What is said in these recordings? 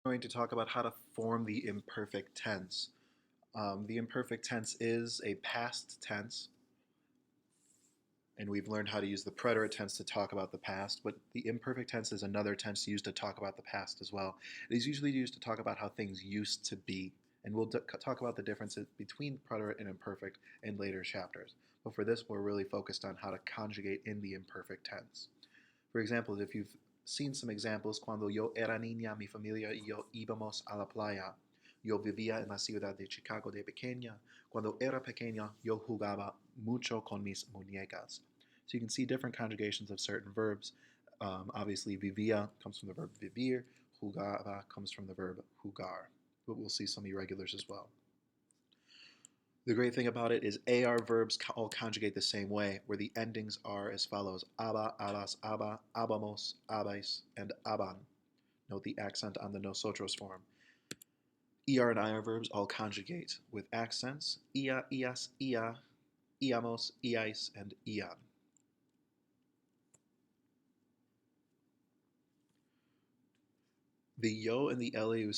Going to talk about how to form the imperfect tense. The imperfect tense is a past tense, and we've learned how to use the preterite tense to talk about the past, but the imperfect tense is another tense used to talk about the past as well. It is usually used to talk about how things used to be, and we'll talk about the differences between preterite and imperfect in later chapters. But for this, we're really focused on how to conjugate in the imperfect tense. For example, if you've seen some examples, cuando yo era niña, mi familia y yo íbamos a la playa. Yo vivía en la ciudad de Chicago de pequeña. Cuando era pequeña, yo jugaba mucho con mis muñecas. So you can see different conjugations of certain verbs. Obviously, vivía comes from the verb vivir. Jugaba comes from the verb jugar. But we'll see some irregulars as well. The great thing about it is AR verbs all conjugate the same way, where the endings are as follows: aba, abas, aba, abamos, abais, and aban. Note the accent on the nosotros form. ER and IR verbs all conjugate with accents: ia, ias, ia, iamos, iais, and ian. The yo and the LAU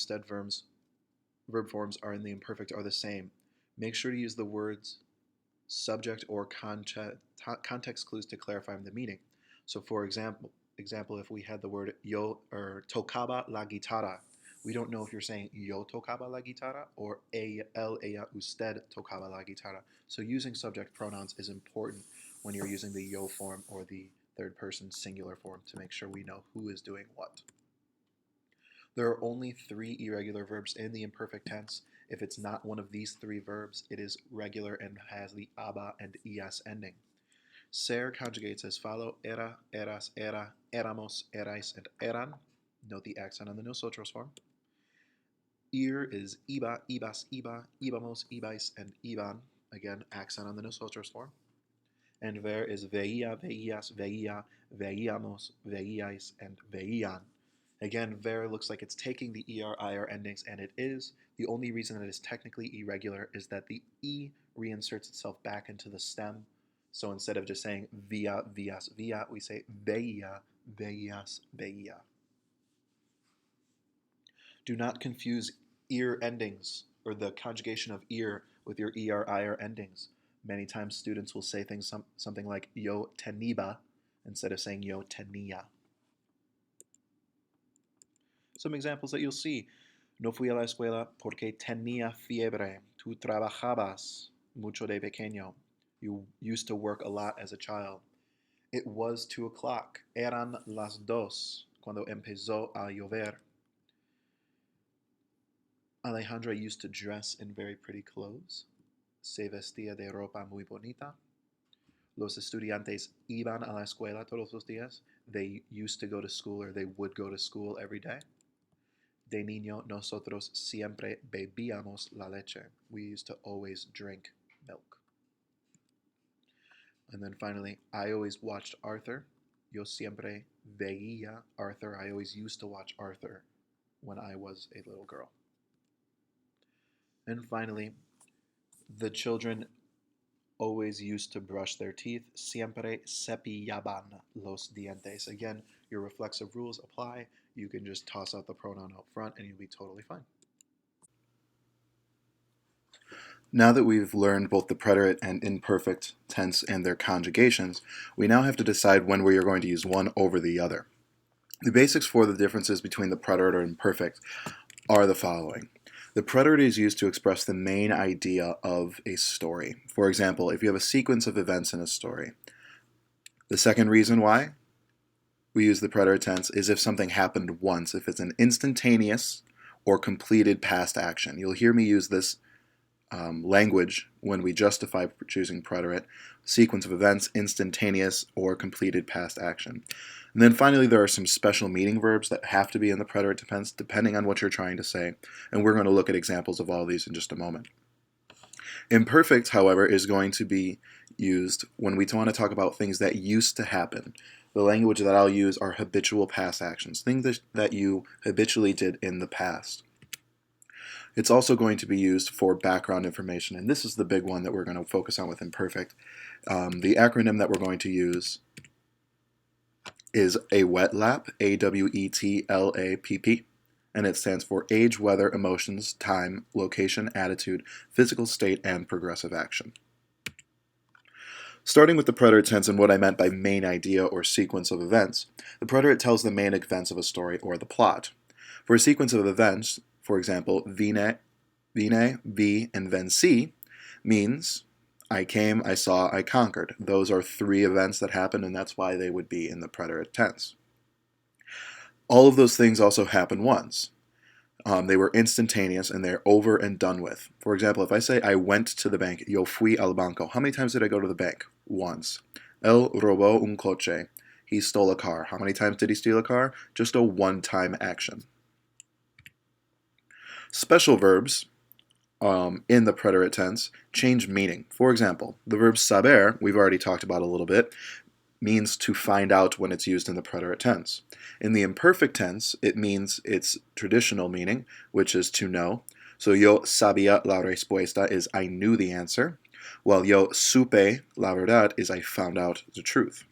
verb forms are in the imperfect are the same. Make sure to use the words subject or context clues to clarify the meaning. So for example, if we had the word yo or tocaba la guitarra, we don't know if you're saying yo tocaba la guitarra or ella usted tocaba la guitarra. So using subject pronouns is important when you're using the yo form or the third person singular form to make sure we know who is doing what. There are only 3 irregular verbs in the imperfect tense. If it's not one of these 3 verbs, it is regular and has the aba and es ending. Ser conjugates as follow: era, eras, era, éramos, erais, and eran. Note the accent on the nosotros form. Ir is iba, ibas, iba, íbamos, ibais, and iban. Again, accent on the nosotros form. And ver is veía, veías, veía, veíamos, veíais, and veían. Again, ver looks like it's taking the ER, IR endings, and it is. The only reason it is technically irregular is that the E reinserts itself back into the stem. So instead of just saying via, vias, via, we say veia, veias, veia. Do not confuse ear endings or the conjugation of ear with your ER, IR endings. Many times students will say things something like yo teniba instead of saying yo tenia. Some examples that you'll see: no fui a la escuela porque tenía fiebre. Tú trabajabas mucho de pequeño. You used to work a lot as a child. It was 2 o'clock. Eran las dos cuando empezó a llover. Alejandra used to dress in very pretty clothes. Se vestía de ropa muy bonita. Los estudiantes iban a la escuela todos los días. They used to go to school, or they would go to school every day. De niño, nosotros siempre bebíamos la leche. We used to always drink milk. And then finally, I always watched Arthur. Yo siempre veía Arthur. I always used to watch Arthur when I was a little girl. And finally, the children always used to brush their teeth. Siempre cepillaban los dientes. Again, your reflexive rules apply. You can just toss out the pronoun out front and you'll be totally fine. Now that we've learned both the preterite and imperfect tense and their conjugations, we now have to decide when we are going to use one over the other. The basics for the differences between the preterite and imperfect are the following. The preterite is used to express the main idea of a story. For example, if you have a sequence of events in a story. The second reason why we use the preterite tense is if something happened once, if it's an instantaneous or completed past action. You'll hear me use this language when we justify choosing preterite: sequence of events, instantaneous, or completed past action. And then finally, there are some special meaning verbs that have to be in the preterite tense depending on what you're trying to say, and we're going to look at examples of all these in just a moment. Imperfect, however, is going to be used when we want to talk about things that used to happen. The language that I'll use are habitual past actions, things that you habitually did in the past. It's also going to be used for background information, and this is the big one that we're going to focus on with imperfect. The acronym that we're going to use is AWETLAP, AWETLAPP. and it stands for age, weather, emotions, time, location, attitude, physical state, and progressive action. Starting with the preterite tense and what I meant by main idea or sequence of events, the preterite tells the main events of a story or the plot. For a sequence of events, for example, vine, vi, and venci, means I came, I saw, I conquered. Those are three events that happened, and that's why they would be in the preterite tense. All of those things also happen once. They were instantaneous and they're over and done with. For example, if I say I went to the bank, yo fui al banco, how many times did I go to the bank? Once. Él robó un coche. He stole a car. How many times did he steal a car? Just a one-time action. Special verbs in the preterite tense change meaning. For example, the verb saber, we've already talked about a little bit, means to find out when it's used in the preterite tense. In the imperfect tense, it means its traditional meaning, which is to know. So yo sabía la respuesta is I knew the answer, while yo supe la verdad is I found out the truth.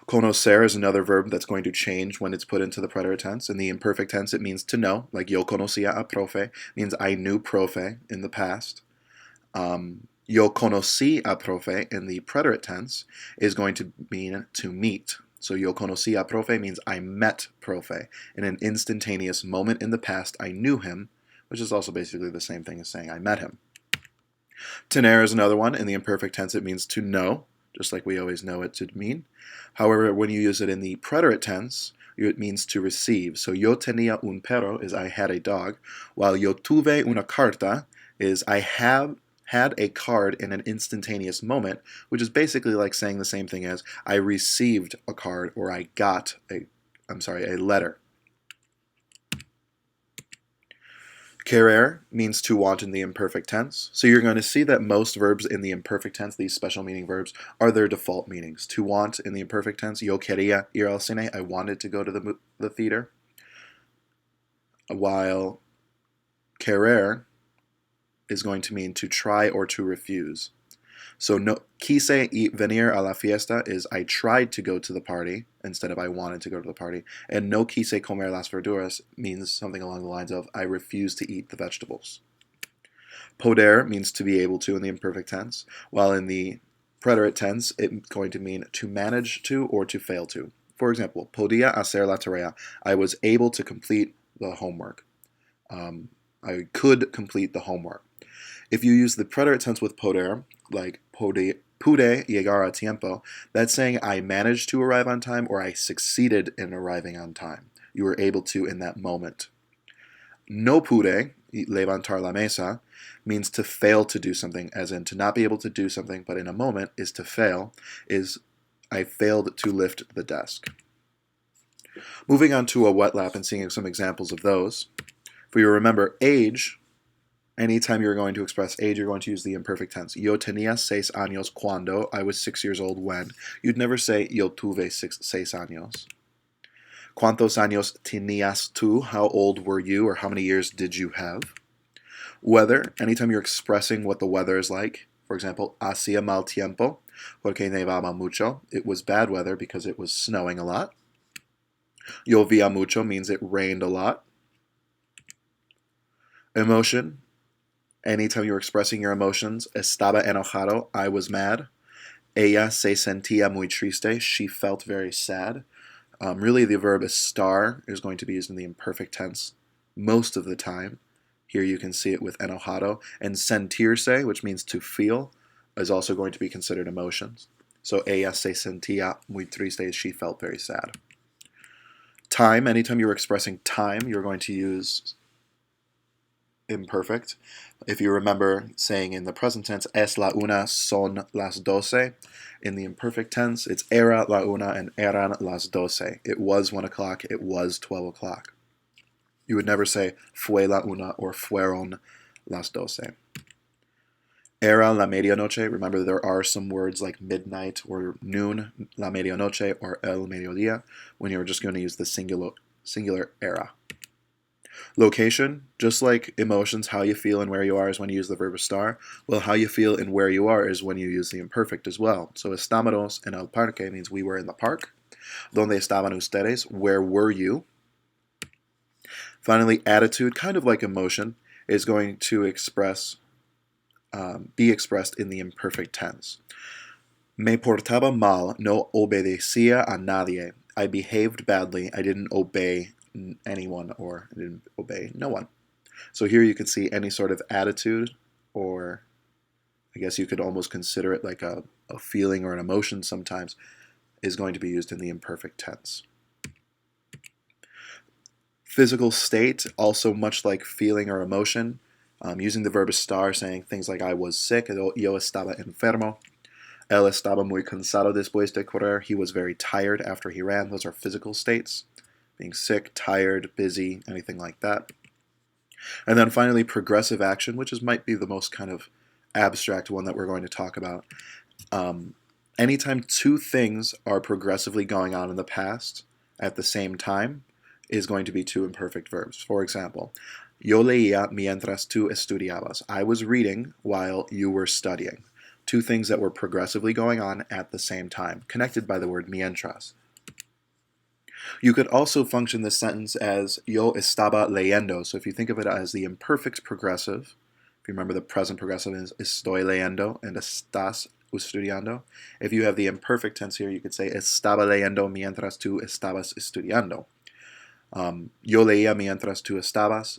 Conocer is another verb that's going to change when it's put into the preterite tense. In the imperfect tense, it means to know, like yo conocía a profe, means I knew profe in the past. Yo conocí a profe in the preterite tense is going to mean to meet. So yo conocí a profe means I met profe. In an instantaneous moment in the past, I knew him, which is also basically the same thing as saying I met him. Tener is another one. In the imperfect tense, it means to know, just like we always know it to mean. However, when you use it in the preterite tense, it means to receive. So yo tenía un perro is I had a dog, while yo tuve una carta is I have had a card in an instantaneous moment, which is basically like saying the same thing as I received a card or I got a letter. Querer means to want in the imperfect tense. So you're going to see that most verbs in the imperfect tense, these special meaning verbs, are their default meanings. To want in the imperfect tense, yo quería ir al cine, I wanted to go to the theater. While querer is going to mean to try or to refuse. So no, quise venir a la fiesta is I tried to go to the party instead of I wanted to go to the party. And no quise comer las verduras means something along the lines of I refuse to eat the vegetables. Poder means to be able to in the imperfect tense, while in the preterite tense it's going to mean to manage to or to fail to. For example, podía hacer la tarea. I was able to complete the homework. I could complete the homework. If you use the preterite tense with poder, like pude llegar a tiempo, that's saying I managed to arrive on time or I succeeded in arriving on time. You were able to in that moment. No pude, levantar la mesa, means to fail to do something, as in to not be able to do something, but in a moment is to fail, is I failed to lift the desk. Moving on to a wet lap and seeing some examples of those. For you remember, age, anytime you're going to express age, you're going to use the imperfect tense. Yo tenía 6 años cuando, I was 6 years old when. You'd never say yo tuve 6 años. ¿Cuántos años tenías tú? How old were you, or how many years did you have? Weather, anytime you're expressing what the weather is like. For example, hacía mal tiempo, porque nevaba mucho. It was bad weather because it was snowing a lot. Llovía mucho means it rained a lot. Emotion, anytime you're expressing your emotions. Estaba enojado, I was mad. Ella se sentía muy triste, she felt very sad. Really, the verb estar is going to be used in the imperfect tense most of the time. Here you can see it with enojado. And sentirse, which means to feel, is also going to be considered emotions. So ella se sentía muy triste, she felt very sad. Time, anytime you're expressing time, you're going to use imperfect. If you remember saying in the present tense, es la una, son las doce. In the imperfect tense, it's era la una and eran las doce. It was 1 o'clock, it was 12 o'clock. You would never say fue la una or fueron las doce. Era la medianoche. Remember, there are some words like midnight or noon, la medianoche, or el mediodía, when you're just going to use the singular era. Location, just like emotions, how you feel and where you are is when you use the verb estar. Well, how you feel and where you are is when you use the imperfect as well. So estábamos en el parque means we were in the park. ¿Dónde estaban ustedes? Where were you? Finally, attitude, kind of like emotion, is going to be expressed in the imperfect tense. Me portaba mal, no obedecía a nadie. I behaved badly. I didn't obey anyone, or I didn't obey no one. So here you can see any sort of attitude, or I guess you could almost consider it like a feeling or an emotion sometimes, is going to be used in the imperfect tense. Physical state, also much like feeling or emotion, using the verb estar, saying things like I was sick, yo estaba enfermo. Él estaba muy cansado después de correr. He was very tired after he ran. Those are physical states. Being sick, tired, busy, anything like that. And then finally, progressive action, which might be the most kind of abstract one that we're going to talk about. Anytime two things are progressively going on in the past at the same time is going to be two imperfect verbs. For example, yo leía mientras tú estudiabas. I was reading while you were studying. Two things that were progressively going on at the same time, connected by the word mientras. You could also function this sentence as yo estaba leyendo. So if you think of it as the imperfect progressive, if you remember the present progressive is estoy leyendo and estás estudiando. If you have the imperfect tense here, you could say estaba leyendo mientras tú estabas estudiando. Yo leía mientras tú estabas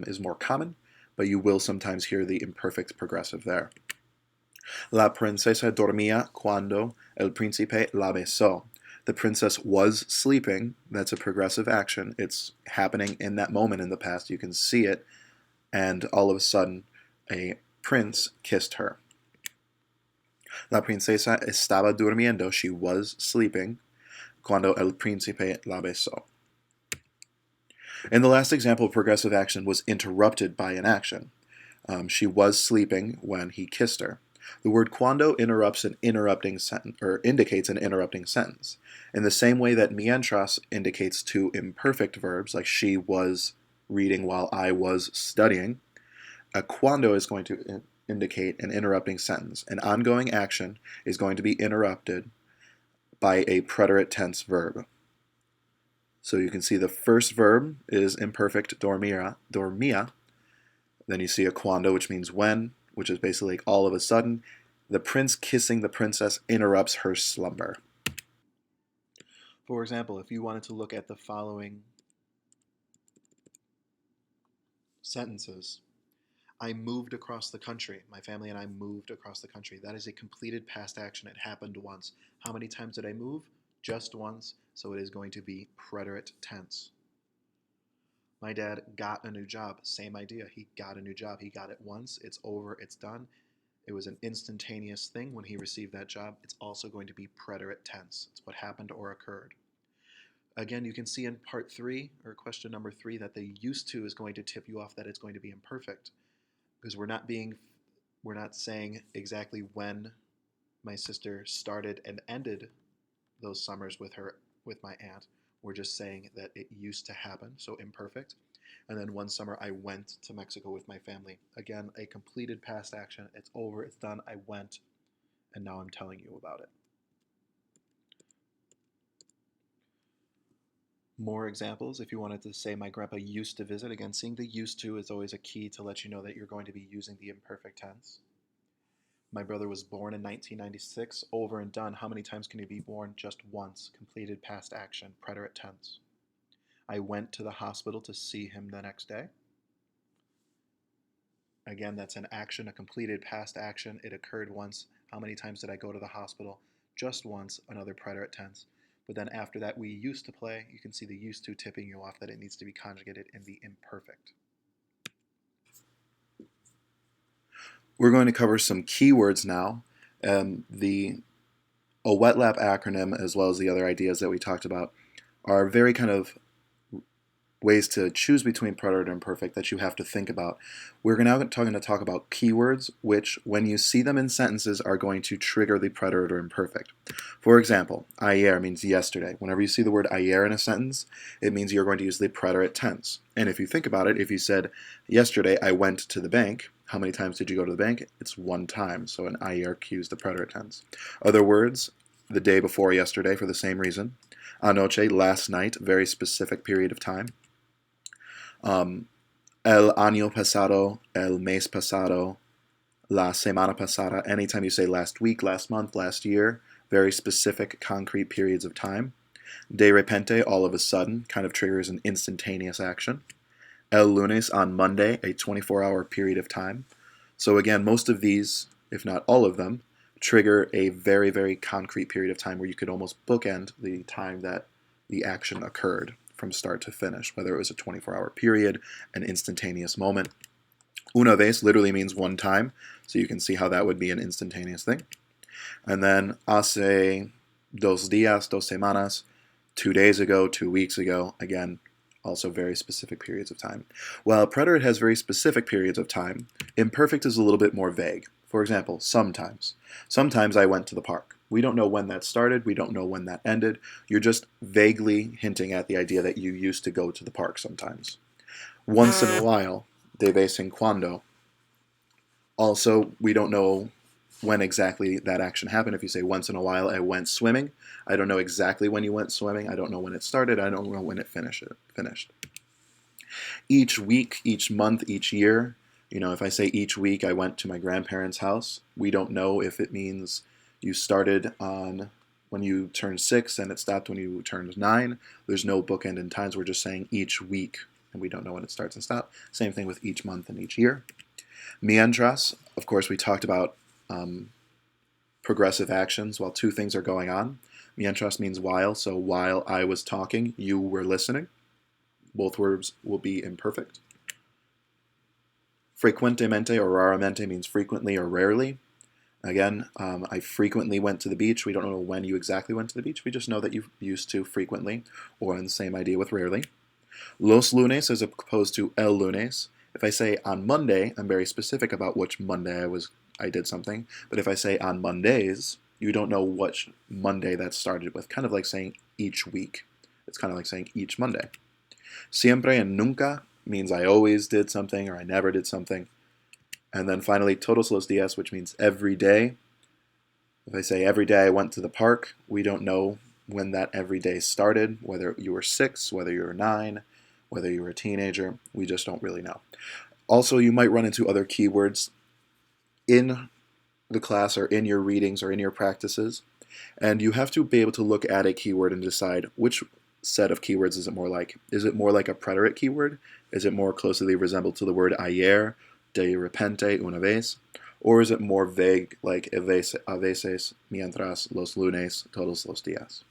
is more common, but you will sometimes hear the imperfect progressive there. La princesa dormía cuando el príncipe la besó. The princess was sleeping. That's a progressive action. It's happening in that moment in the past. You can see it, and all of a sudden, a prince kissed her. La princesa estaba durmiendo. She was sleeping cuando el príncipe la besó. In the last example, progressive action was interrupted by an action. She was sleeping when he kissed her. The word cuando interrupts an interrupting sentence, or indicates an interrupting sentence. In the same way that mientras indicates two imperfect verbs, like she was reading while I was studying, a cuando is going to indicate an interrupting sentence. An ongoing action is going to be interrupted by a preterite tense verb. So you can see the first verb is imperfect dormía. Then you see a cuando, which means when, which is basically like all of a sudden. The prince kissing the princess interrupts her slumber. For example, if you wanted to look at the following sentences, I moved across the country. My family and I moved across the country. That is a completed past action. It happened once. How many times did I move? Just once. So it is going to be preterite tense. My dad got a new job. Same idea. He got a new job. He got it once. It's over. It's done. It was an instantaneous thing when he received that job. It's also going to be preterite tense. It's what happened or occurred. Again, you can see in part 3, or question number 3, that the used to is going to tip you off that it's going to be imperfect, because we're not saying exactly when my sister started and ended those summers with my aunt. We're just saying that it used to happen, so imperfect. And then one summer I went to Mexico with my family. Again, a completed past action. It's over, it's done, I went, and now I'm telling you about it. More examples, if you wanted to say my grandpa used to visit, again, seeing the used to is always a key to let you know that you're going to be using the imperfect tense. My brother was born in 1996, over and done. How many times can he be born? Just once. Completed past action, preterite tense. I went to the hospital to see him the next day. Again, that's an action, a completed past action. It occurred once. How many times did I go to the hospital? Just once, another preterite tense. But then after that, we used to play. You can see the used to tipping you off that it needs to be conjugated in the imperfect. We're going to cover some keywords now. The OWETLAP acronym, as well as the other ideas that we talked about, are very kind of ways to choose between preterite and imperfect that you have to think about. We're now going to talk about keywords, which, when you see them in sentences, are going to trigger the preterite or imperfect. For example, ayer means yesterday. Whenever you see the word ayer in a sentence, it means you're going to use the preterite tense. And if you think about it, if you said, yesterday I went to the bank, how many times did you go to the bank? It's one time, so an ayer cues the preterite tense. Other words, the day before yesterday for the same reason. Anoche, last night, very specific period of time. Um, el año pasado, el mes pasado, la semana pasada. Anytime you say last week, last month, last year, very specific, concrete periods of time. De repente, all of a sudden, kind of triggers an instantaneous action. El lunes, on Monday, a 24-hour period of time. So again, most of these, if not all of them, trigger a very, very concrete period of time where you could almost bookend the time that the action occurred from start to finish, whether it was a 24-hour period, an instantaneous moment. Una vez literally means one time, so you can see how that would be an instantaneous thing. And then hace dos días, dos semanas, 2 days ago, 2 weeks ago, again, also very specific periods of time. While preterite has very specific periods of time, imperfect is a little bit more vague. For example, sometimes. Sometimes I went to the park. We don't know when that started, we don't know when that ended. You're just vaguely hinting at the idea that you used to go to the park sometimes. Once in a while, de vez en cuando. Also, we don't know when exactly that action happened. If you say once in a while I went swimming, I don't know exactly when you went swimming. I don't know when it started. I don't know when it finished. Each week, each month, each year, if I say each week I went to my grandparents' house, we don't know if it means you started on when you turned 6 and it stopped when you turned 9. There's no bookend in times. We're just saying each week, and we don't know when it starts and stops. Same thing with each month and each year. Mientras, of course, we talked about progressive actions while two things are going on. Mientras means while, so while I was talking, you were listening. Both verbs will be imperfect. Frecuentemente or raramente means frequently or rarely. Again, I frequently went to the beach. We don't know when you exactly went to the beach. We just know that you used to frequently, or in the same idea with rarely. Los lunes as opposed to el lunes. If I say on Monday, I'm very specific about which Monday I did something. But if I say on Mondays, you don't know which Monday that started with. Kind of like saying each week. It's kind of like saying each Monday. Siempre and nunca means I always did something or I never did something. And then finally, todos los días, which means every day. If I say every day I went to the park, we don't know when that every day started, whether you were 6, whether you were 9, whether you were a teenager. We just don't really know. Also, you might run into other keywords in the class or in your readings or in your practices, and you have to be able to look at a keyword and decide which set of keywords is it more like. Is it more like a preterite keyword? Is it more closely resembled to the word ayer, de repente, una vez? Or is it more vague, like a veces, mientras, los lunes, todos los días?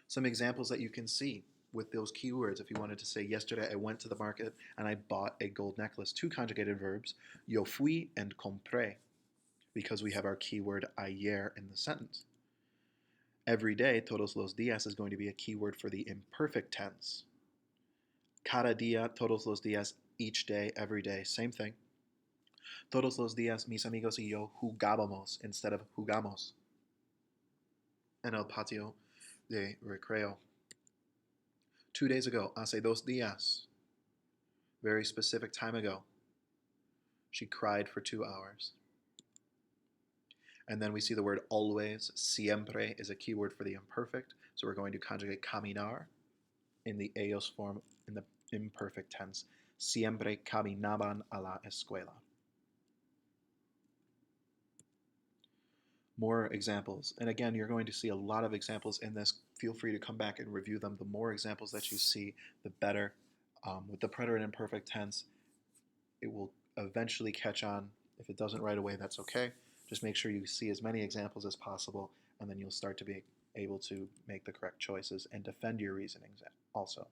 Some examples that you can see with those keywords. If you wanted to say, yesterday I went to the market and I bought a gold necklace. Two conjugated verbs, yo fui and compré, because we have our keyword ayer in the sentence. Every day, todos los días, is going to be a keyword for the imperfect tense. Cada día, todos los días, each day, every day, same thing. Todos los días, mis amigos y yo jugábamos instead of jugamos en el patio de recreo. 2 days ago, hace 2 días, very specific time ago, she cried for 2 hours. And then we see the word always. Siempre is a keyword for the imperfect, so we're going to conjugate caminar in the ellos form in the imperfect tense. Siempre caminaban a la escuela. More examples. And again, you're going to see a lot of examples in this. Feel free to come back and review them. The more examples that you see, the better. With the preterite imperfect tense, it will eventually catch on. If it doesn't right away, that's okay. Just make sure you see as many examples as possible, and then you'll start to be able to make the correct choices and defend your reasonings also.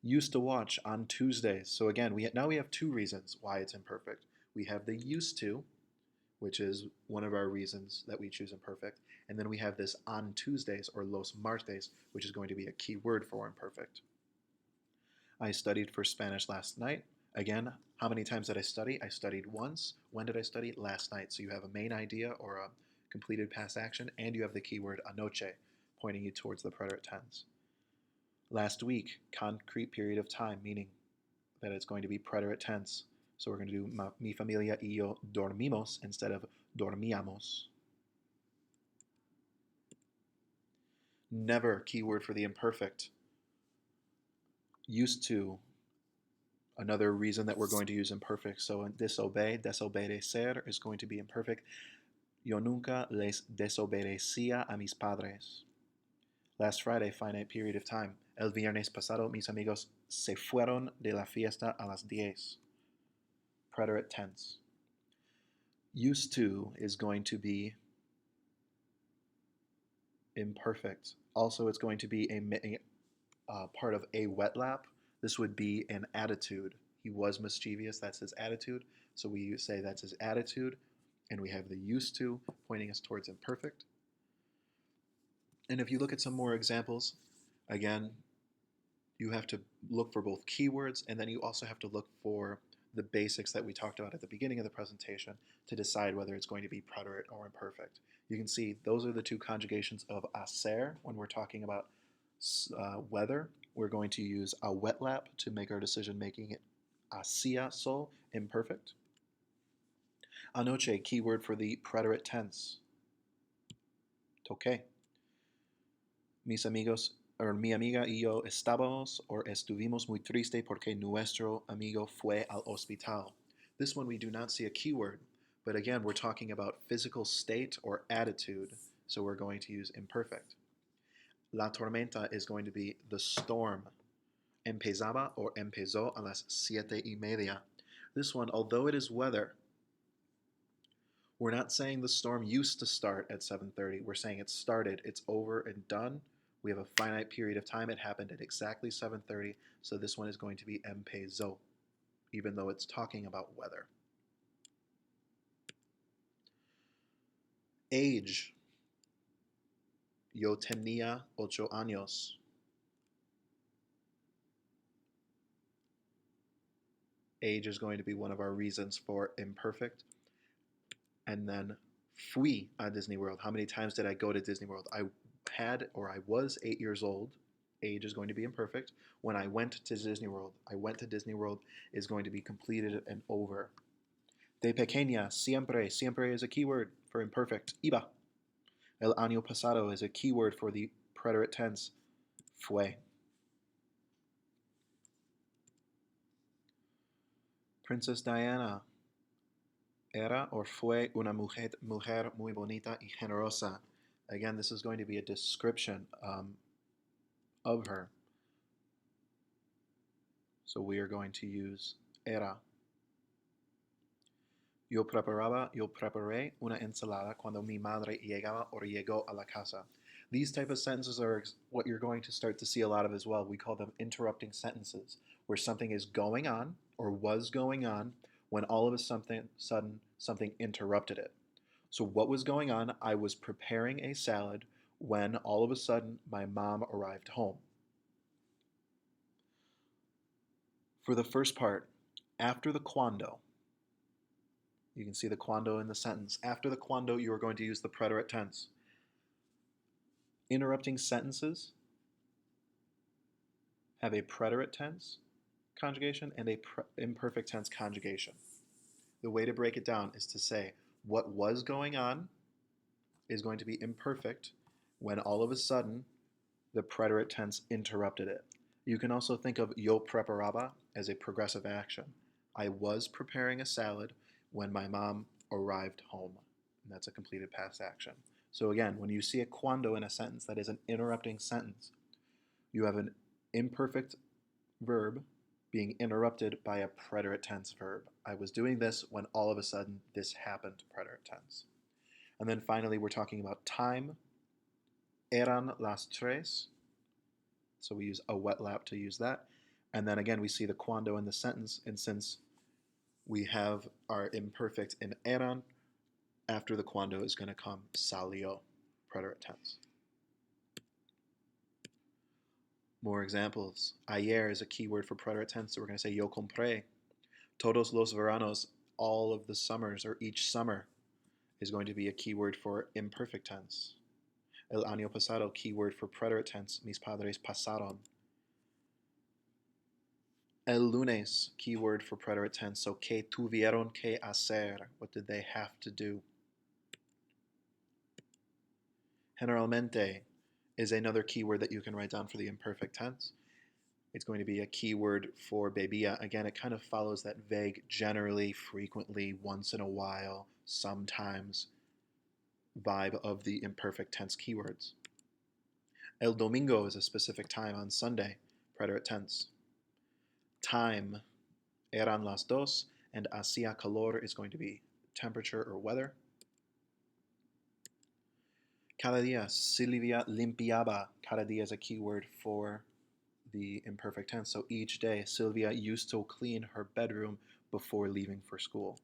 Used to watch on Tuesdays. So again, now we have 2 reasons why it's imperfect. We have the used to, which is one of our reasons that we choose imperfect. And then we have this on Tuesdays or los martes, which is going to be a key word for imperfect. I studied for Spanish last night. Again, how many times did I study? I studied once. When did I study? Last night. So you have a main idea or a completed past action, and you have the keyword anoche, pointing you towards the preterite tense. Last week, concrete period of time, meaning that it's going to be preterite tense. So we're going to do mi familia y yo dormimos instead of dormíamos. Never, keyword for the imperfect. Used to, another reason that we're going to use imperfect. So in disobey, desobedecer is going to be imperfect. Yo nunca les desobedecía a mis padres. Last Friday, finite period of time. El viernes pasado, mis amigos se fueron de la fiesta a las 10. Preterite tense. Used to is going to be imperfect. Also, it's going to be a part of a wet lap. This would be an attitude. He was mischievous, that's his attitude. So we say that's his attitude, and we have the used to pointing us towards imperfect. And if you look at some more examples, again, you have to look for both keywords, and then you also have to look for the basics that we talked about at the beginning of the presentation to decide whether it's going to be preterite or imperfect. You can see those are the two conjugations of hacer when we're talking about weather. We're going to use a wet lap to make our decision making it hacía sol, imperfect. Anoche, keyword for the preterite tense. Toqué. Mis amigos, or mi amiga y yo estábamos or estuvimos muy triste porque nuestro amigo fue al hospital. This one we do not see a keyword, but again, we're talking about physical state or attitude, so we're going to use imperfect. La tormenta is going to be the storm. Empezaba or empezó a las 7:30. This one, although it is weather, we're not saying the storm used to start at 7:30. We're saying it started, it's over and done. We have a finite period of time. It happened at exactly 7:30, so this one is going to be empezó, even though it's talking about weather. Age. Yo tenía 8 años. Age is going to be one of our reasons for imperfect. And then fui a Disney World. How many times did I go to Disney World? I was 8 years old. Age is going to be imperfect. When I went to Disney World, is going to be completed and over. De pequeña, siempre. Siempre is a keyword for imperfect. Iba. El año pasado is a keyword for the preterite tense. Fue. Princess Diana era or fue una mujer muy bonita y generosa. Again, this is going to be a description of her. So we are going to use era. Yo preparé una ensalada cuando mi madre llegaba or llegó a la casa. These type of sentences are what you're going to start to see a lot of as well. We call them interrupting sentences, where something is going on or was going on when all of a sudden something interrupted it. So what was going on? I was preparing a salad when all of a sudden my mom arrived home. For the first part, after the cuando, you can see the cuando in the sentence. After the cuando, you are going to use the preterite tense. Interrupting sentences have a preterite tense conjugation and a imperfect tense conjugation. The way to break it down is to say what was going on is going to be imperfect when all of a sudden the preterite tense interrupted it. You can also think of yo preparaba as a progressive action. I was preparing a salad when my mom arrived home. And that's a completed past action. So again, when you see a cuando in a sentence that is an interrupting sentence, you have an imperfect verb being interrupted by a preterite tense verb. I was doing this when all of a sudden this happened, preterite tense. And then finally, we're talking about time. Eran las tres. So we use a wet lap to use that. And then again, we see the cuando in the sentence. And since we have our imperfect in eran, after the cuando is going to come salió, preterite tense. More examples. Ayer is a keyword for preterite tense, so we're going to say yo compré. Todos los veranos, all of the summers or each summer, is going to be a keyword for imperfect tense. El año pasado, keyword for preterite tense, mis padres pasaron. El lunes, keyword for preterite tense, so que tuvieron que hacer, what did they have to do? Generalmente is another keyword that you can write down for the imperfect tense. It's going to be a keyword for bebía. Again, it kind of follows that vague, generally, frequently, once in a while, sometimes vibe of the imperfect tense keywords. El domingo is a specific time on Sunday, preterite tense. Time, eran las dos, and hacía calor is going to be temperature or weather. Cada día, Silvia limpiaba. Cada día is a keyword for the imperfect tense. So each day, Sylvia used to clean her bedroom before leaving for school.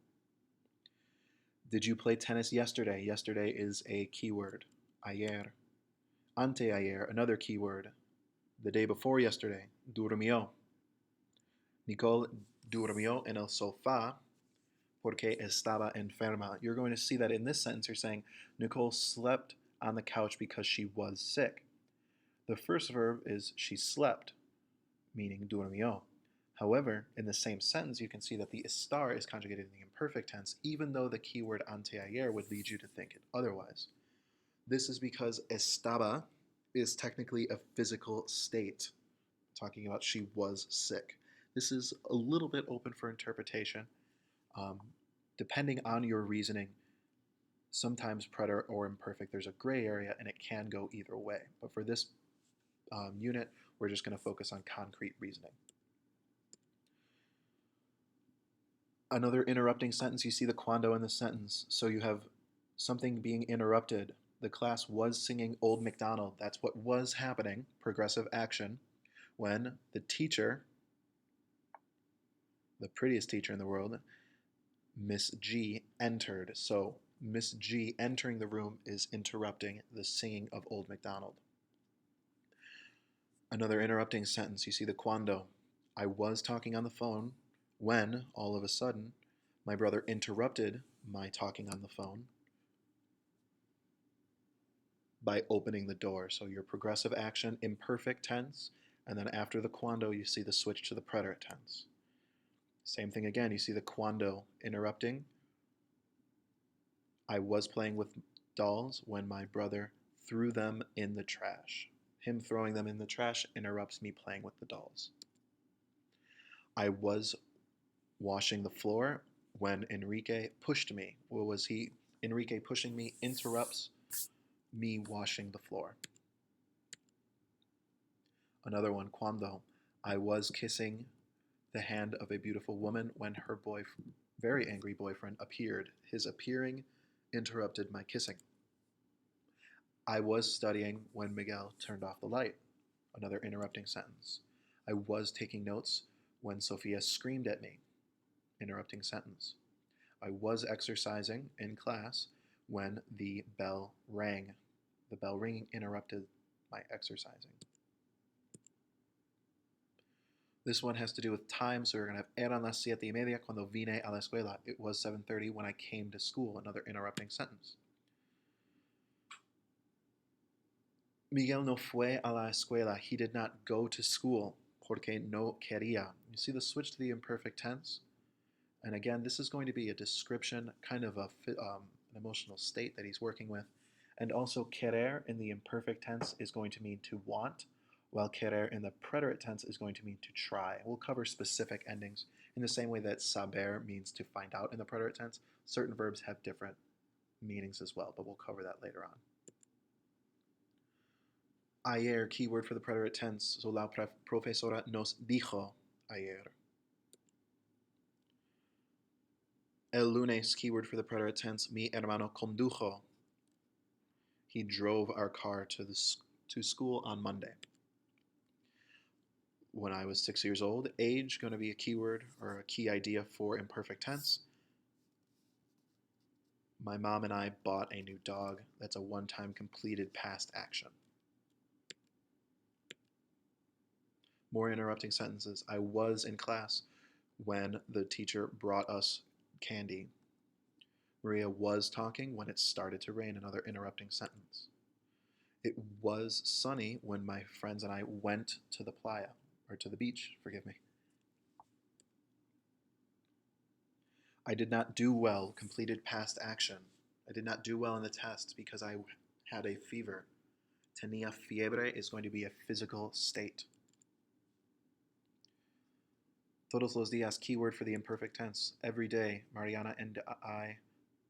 Did you play tennis yesterday? Yesterday is a keyword. Ayer. Anteayer, another keyword. The day before yesterday. Durmió. Nicole durmió en el sofá porque estaba enferma. You're going to see that in this sentence you're saying Nicole slept on the couch because she was sick. The first verb is she slept, meaning durmió. However, in the same sentence, you can see that the estar is conjugated in the imperfect tense, even though the keyword anteayer would lead you to think it otherwise. This is because estaba is technically a physical state, talking about she was sick. This is a little bit open for interpretation. Depending on your reasoning, sometimes preterite or imperfect, there's a gray area and it can go either way. But for this unit, we're just going to focus on concrete reasoning. Another interrupting sentence, you see the cuando in the sentence. So you have something being interrupted. The class was singing Old MacDonald. That's what was happening, progressive action, when the teacher, the prettiest teacher in the world, Miss G, entered. So Miss G entering the room is interrupting the singing of Old MacDonald. Another interrupting sentence, you see the cuando. I was talking on the phone when, all of a sudden, my brother interrupted my talking on the phone by opening the door. So your progressive action, imperfect tense, and then after the cuando, you see the switch to the preterite tense. Same thing again, you see the cuando interrupting. I was playing with dolls when my brother threw them in the trash. Him throwing them in the trash interrupts me playing with the dolls. I was washing the floor when Enrique pushed me. What was he? Enrique pushing me interrupts me washing the floor. Another one, cuando. I was kissing the hand of a beautiful woman when her very angry boyfriend appeared. His appearing interrupted my kissing. I was studying when Miguel turned off the light. Another interrupting sentence. I was taking notes when Sophia screamed at me. Interrupting sentence. I was exercising in class when the bell rang. The bell ringing interrupted my exercising. This one has to do with time, so we're going to have eran las 7:30 cuando vine a la escuela. It was 7:30 when I came to school. Another interrupting sentence. Miguel no fue a la escuela. He did not go to school porque no quería. You see the switch to the imperfect tense? And again, this is going to be a description, kind of an emotional state that he's working with. And also, querer in the imperfect tense is going to mean to want, while querer in the preterite tense is going to mean to try. We'll cover specific endings in the same way that saber means to find out in the preterite tense. Certain verbs have different meanings as well, but we'll cover that later on. Ayer, keyword for the preterite tense. So la profesora nos dijo ayer. El lunes, keyword for the preterite tense. Mi hermano condujo. He drove our car to school on Monday. When I was 6 years old, age, going to be a keyword or a key idea for imperfect tense. My mom and I bought a new dog. That's a one-time completed past action. More interrupting sentences. I was in class when the teacher brought us candy. Maria was talking when it started to rain. Another interrupting sentence. It was sunny when my friends and I went to the playa, or to the beach, forgive me. I did not do well, completed past action. I did not do well in the test because I had a fever. Tenía fiebre is going to be a physical state. Todos los días, keyword for the imperfect tense. Every day, Mariana and I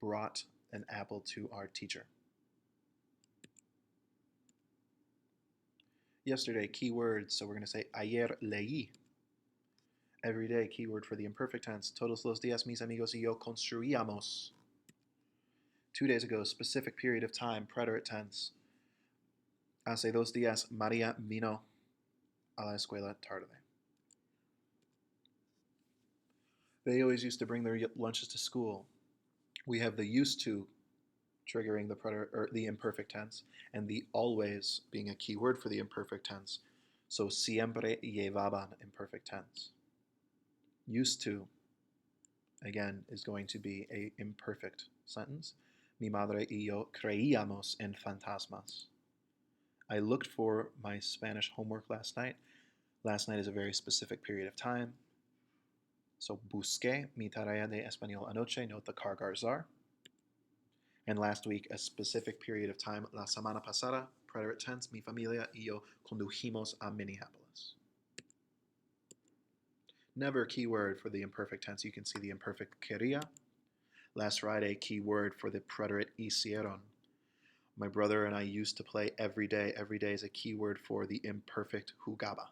brought an apple to our teacher. Yesterday, keyword, so we're going to say ayer leí. Every day, keyword for the imperfect tense. Todos los días, mis amigos y yo construíamos. 2 days ago, specific period of time, preterite tense. Hace 2 días, María vino a la escuela tarde. They always used to bring their lunches to school. We have the used to triggering the preterite or the imperfect tense, and the always being a key word for the imperfect tense. So siempre llevaban imperfect tense. Used to, again, is going to be a imperfect sentence. Mi madre y yo creíamos en fantasmas. I looked for my Spanish homework last night. Last night is a very specific period of time. So busqué mi tarea de español anoche, note the cargar czar. And last week, a specific period of time, la semana pasada, preterite tense, mi familia y yo condujimos a Minneapolis. Never keyword for the imperfect tense. You can see the imperfect quería. Last Friday, keyword for the preterite hicieron. My brother and I used to play every day. Every day is a keyword for the imperfect jugaba.